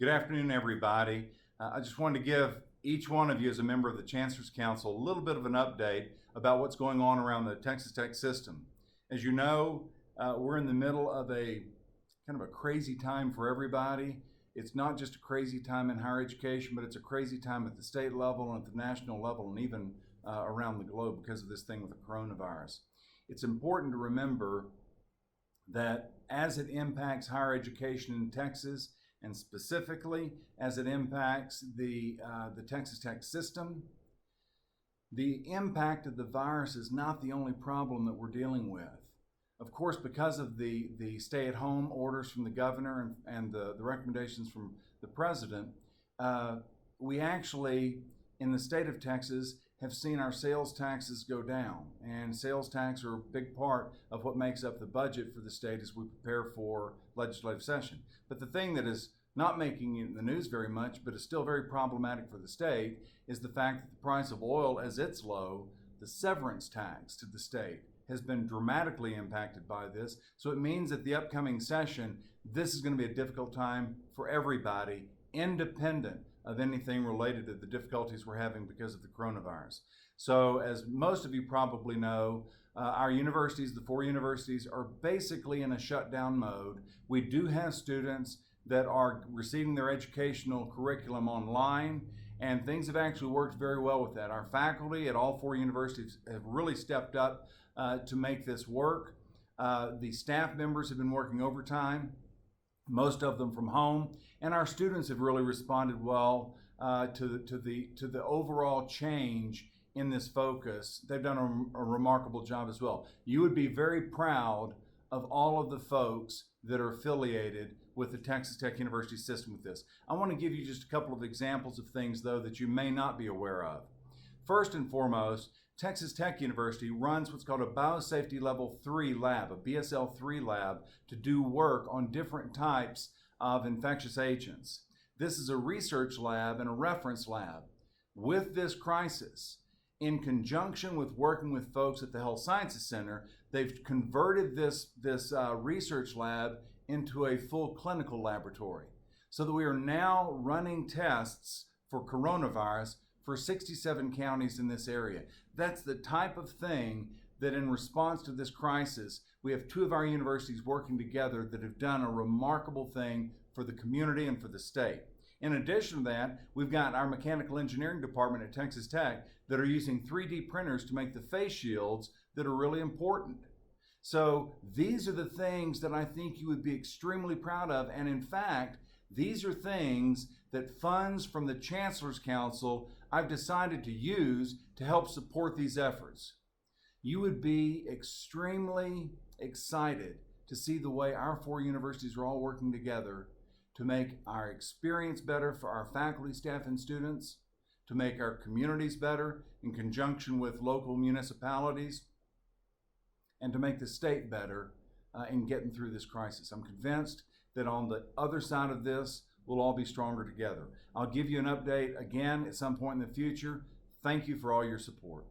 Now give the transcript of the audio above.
Good afternoon, everybody. I just wanted to give each one of you, as a member of the Chancellor's Council, a little bit of an update about what's going on around the Texas Tech system. As you know, we're in the middle of a kind of a crazy time for everybody. It's not just a crazy time in higher education, but it's a crazy time at the state level and at the national level and even around the globe because of this thing with the coronavirus. It's important to remember that as it impacts higher education in Texas, and specifically as it impacts the Texas Tech system, the impact of the virus is not the only problem that we're dealing with. Of course, because of the stay-at-home orders from the governor and the recommendations from the president, we actually, in the state of Texas, have seen our sales taxes go down. And sales tax are a big part of what makes up the budget for the state as we prepare for legislative session. But the thing that is not making it in the news very much, but is still very problematic for the state, is the fact that the price of oil, as it's low, the severance tax to the state has been dramatically impacted by this. So it means that the upcoming session, this is going to be a difficult time for everybody, independent of anything related to the difficulties we're having because of the coronavirus. So as most of you probably know, our universities, the 4 universities, are basically in a shutdown mode. We do have students that are receiving their educational curriculum online, and things have actually worked very well with that. Our faculty at all 4 universities have really stepped up to make this work. The staff members have been working overtime, most of them from home, and our students have really responded well to the overall change in this focus. They've done a remarkable job as well. You would be very proud of all of the folks that are affiliated with the Texas Tech University system with this. I want to give you just a couple of examples of things, though, that you may not be aware of. First and foremost, Texas Tech University runs what's called a Biosafety Level 3 lab, a BSL 3 lab, to do work on different types of infectious agents. This is a research lab and a reference lab. With this crisis, in conjunction with working with folks at the Health Sciences Center, they've converted this research lab into a full clinical laboratory, so that we are now running tests for coronavirus for 67 counties in this area. That's the type of thing that, in response to this crisis, we have 2 of our universities working together that have done a remarkable thing for the community and for the state. In addition to that, we've got our mechanical engineering department at Texas Tech that are using 3D printers to make the face shields that are really important. So these are the things that I think you would be extremely proud of. And in fact, these are things that funds from the Chancellor's Council I've decided to use to help support these efforts. You would be extremely excited to see the way our 4 universities are all working together to make our experience better for our faculty, staff, and students, to make our communities better in conjunction with local municipalities, and to make the state better in getting through this crisis. I'm convinced that on the other side of this, we'll all be stronger together. I'll give you an update again at some point in the future. Thank you for all your support.